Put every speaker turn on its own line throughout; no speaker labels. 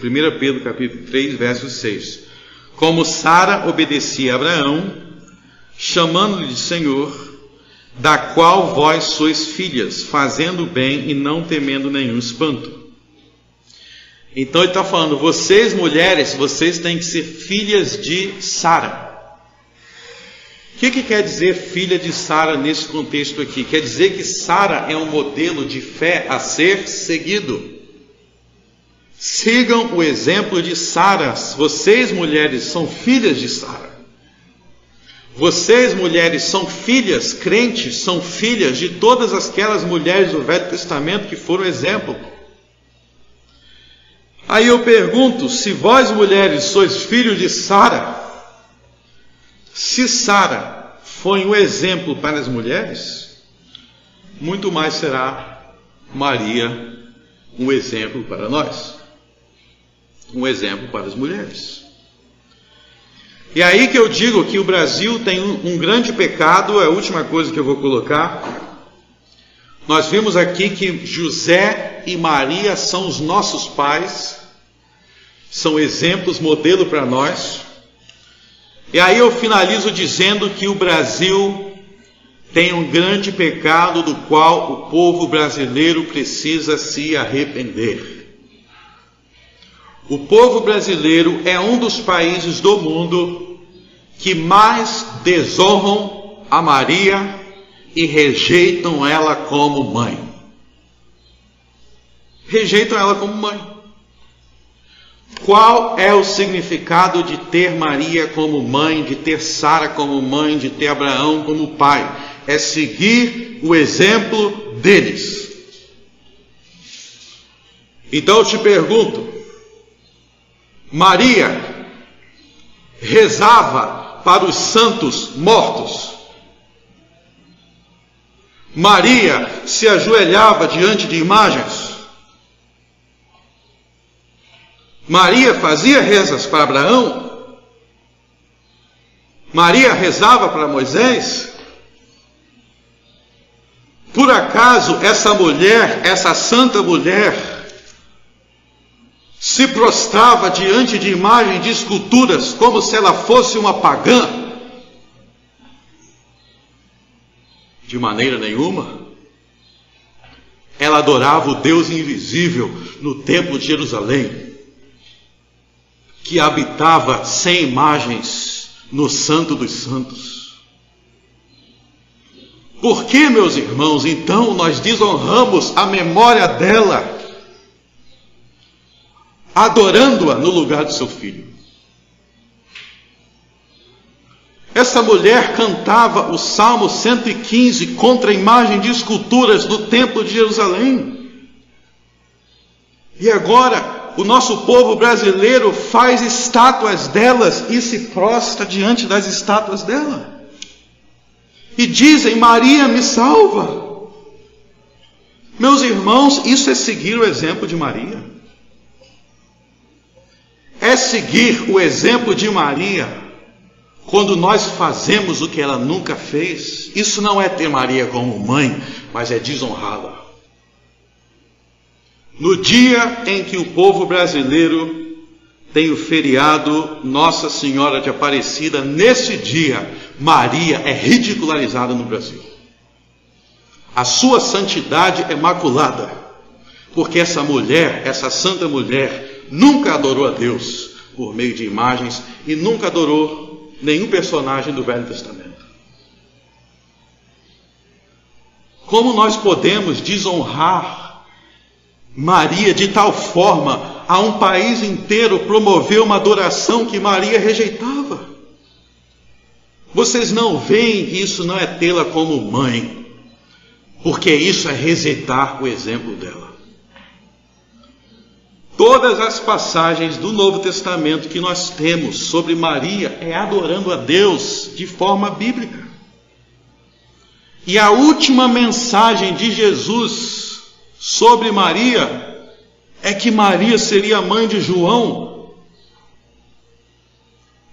1 Pedro capítulo 3, verso 6. Como Sara obedecia a Abraão, chamando-lhe de Senhor, da qual vós sois filhas, fazendo o bem e não temendo nenhum espanto. Então ele está falando, vocês mulheres, vocês têm que ser filhas de Sara. O que quer dizer filha de Sara nesse contexto aqui? Quer dizer que Sara é um modelo de fé a ser seguido. Sigam o exemplo de Sara. Vocês mulheres são filhas de Sara. Vocês mulheres são filhas, crentes, são filhas de todas aquelas mulheres do Velho Testamento que foram exemplo. Aí eu pergunto, se vós mulheres sois filhos de Sara, se Sara foi um exemplo para as mulheres, muito mais será Maria um exemplo para nós, um exemplo para as mulheres. E aí que eu digo que o Brasil tem um grande pecado, é a última coisa que eu vou colocar. Nós vimos aqui que José e Maria são os nossos pais, são exemplos, modelo para nós. E aí eu finalizo dizendo que o Brasil tem um grande pecado do qual o povo brasileiro precisa se arrepender. O povo brasileiro é um dos países do mundo que mais desonram a Maria e rejeitam ela como mãe. Rejeitam ela como mãe. Qual é o significado de ter Maria como mãe, de ter Sara como mãe, de ter Abraão como pai? É seguir o exemplo deles. Então eu te pergunto, Maria rezava para os santos mortos? Maria se ajoelhava diante de imagens? Maria fazia rezas para Abraão? Maria rezava para Moisés? Por acaso essa mulher, essa santa mulher, se prostrava diante de imagens de esculturas como se ela fosse uma pagã? De maneira nenhuma. Ela adorava o Deus invisível no templo de Jerusalém, que habitava sem imagens no Santo dos Santos. Por que, meus irmãos, então nós desonramos a memória dela, adorando-a no lugar do seu filho? Essa mulher cantava o Salmo 115 contra a imagem de esculturas do templo de Jerusalém. E agora o nosso povo brasileiro faz estátuas delas e se prostra diante das estátuas dela. E dizem, Maria me salva. Meus irmãos, isso é seguir o exemplo de Maria. É seguir o exemplo de Maria quando nós fazemos o que ela nunca fez. Isso não é ter Maria como mãe, mas é desonrá-la. No dia em que o povo brasileiro tem o feriado Nossa Senhora de Aparecida, nesse dia, Maria é ridicularizada no Brasil. A sua santidade é maculada, porque essa mulher, essa santa mulher, nunca adorou a Deus por meio de imagens e nunca adorou nenhum personagem do Velho Testamento. Como nós podemos desonrar Maria de tal forma a um país inteiro promover uma adoração que Maria rejeitava? Vocês não veem que isso não é tê-la como mãe, porque isso é rejeitar o exemplo dela. Todas as passagens do Novo Testamento que nós temos sobre Maria é adorando a Deus de forma bíblica. E a última mensagem de Jesus sobre Maria é que Maria seria mãe de João.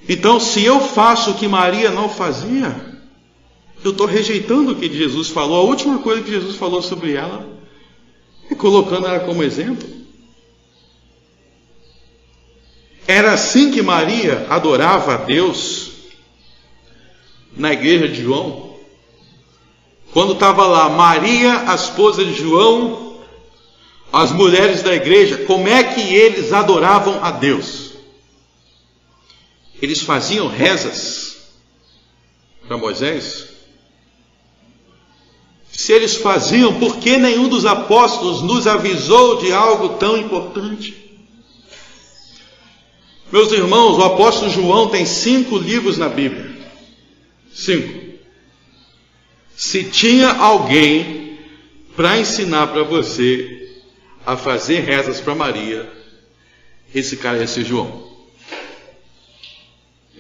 Então, se eu faço o que Maria não fazia, eu estou rejeitando o que Jesus falou. A última coisa que Jesus falou sobre ela é colocando ela como exemplo. Era assim que Maria adorava a Deus na igreja de João? Quando estava lá Maria, a esposa de João, as mulheres da igreja, como é que eles adoravam a Deus? Eles faziam rezas para Moisés? Se eles faziam, por que nenhum dos apóstolos nos avisou de algo tão importante? Meus irmãos, o apóstolo João tem 5 livros na Bíblia. 5. Se tinha alguém para ensinar para você a fazer rezas para Maria, esse cara ia ser João.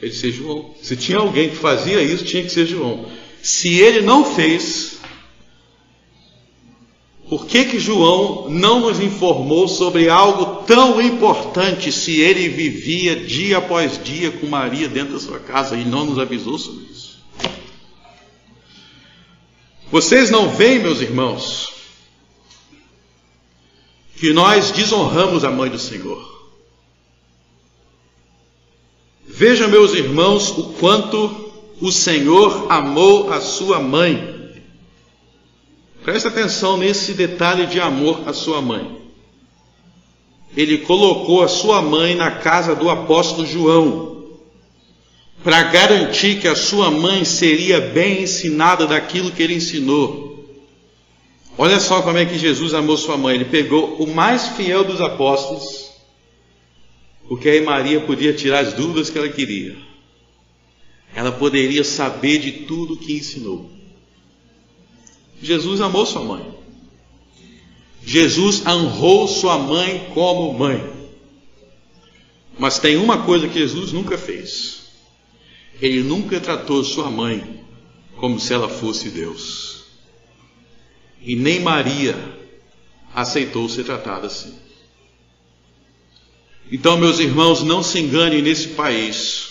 Ele ia ser João. Se tinha alguém que fazia isso, tinha que ser João. Se ele não fez, por que João não nos informou sobre algo tão importante se ele vivia dia após dia com Maria dentro da sua casa e não nos avisou sobre isso? Vocês não veem, meus irmãos, que nós desonramos a mãe do Senhor? Vejam, meus irmãos, o quanto o Senhor amou a sua mãe. Presta atenção nesse detalhe de amor à sua mãe. Ele colocou a sua mãe na casa do apóstolo João, para garantir que a sua mãe seria bem ensinada daquilo que ele ensinou. Olha só como é que Jesus amou sua mãe. Ele pegou o mais fiel dos apóstolos, porque aí Maria podia tirar as dúvidas que ela queria. Ela poderia saber de tudo que ensinou. Jesus amou sua mãe. Jesus honrou sua mãe como mãe. Mas tem uma coisa que Jesus nunca fez. Ele nunca tratou sua mãe como se ela fosse Deus. E nem Maria aceitou ser tratada assim. Então, meus irmãos, não se enganem nesse país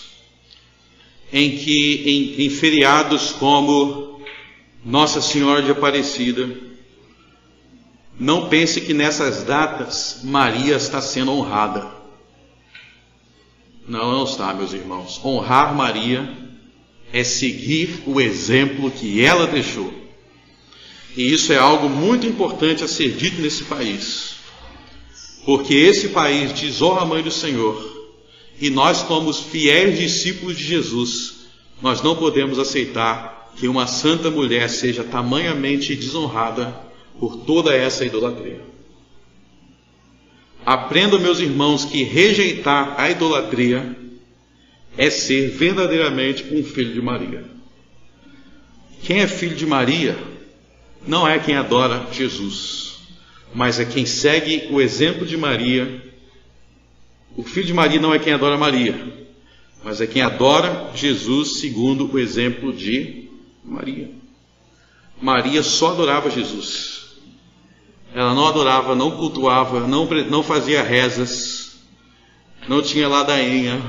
em que em feriados como Nossa Senhora de Aparecida, não pense que nessas datas Maria está sendo honrada. Não está, meus irmãos. Honrar Maria é seguir o exemplo que ela deixou. E isso é algo muito importante a ser dito nesse país. Porque esse país desonra a mãe do Senhor. E nós, como os fiéis discípulos de Jesus, nós não podemos aceitar que uma santa mulher seja tamanhamente desonrada por toda essa idolatria. Aprendam, meus irmãos, que rejeitar a idolatria é ser verdadeiramente um filho de Maria. Quem é filho de Maria não é quem adora Jesus, mas é quem segue o exemplo de Maria. O filho de Maria não é quem adora Maria, mas é quem adora Jesus segundo o exemplo de Maria. Maria só adorava Jesus. Ela não adorava, não cultuava, não fazia rezas, não tinha ladainha.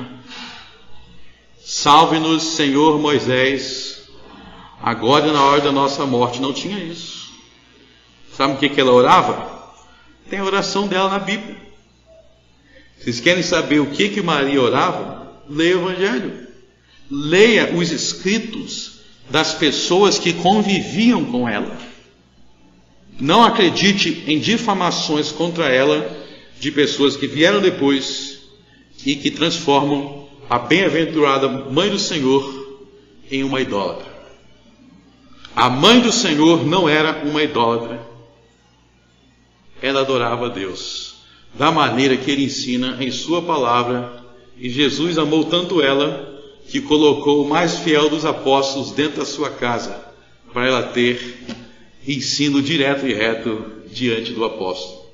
Salve-nos, Senhor Moisés, agora e na hora da nossa morte. Não tinha isso. Sabe o que ela orava? Tem a oração dela na Bíblia. Vocês querem saber o que Maria orava? Leia o Evangelho. Leia os escritos das pessoas que conviviam com ela. Não acredite em difamações contra ela de pessoas que vieram depois e que transformam a bem-aventurada mãe do Senhor em uma idólatra. A mãe do Senhor não era uma idólatra. Ela adorava a Deus da maneira que Ele ensina em Sua palavra. E Jesus amou tanto ela que colocou o mais fiel dos apóstolos dentro da sua casa para ela ter ensino direto e reto diante do apóstolo.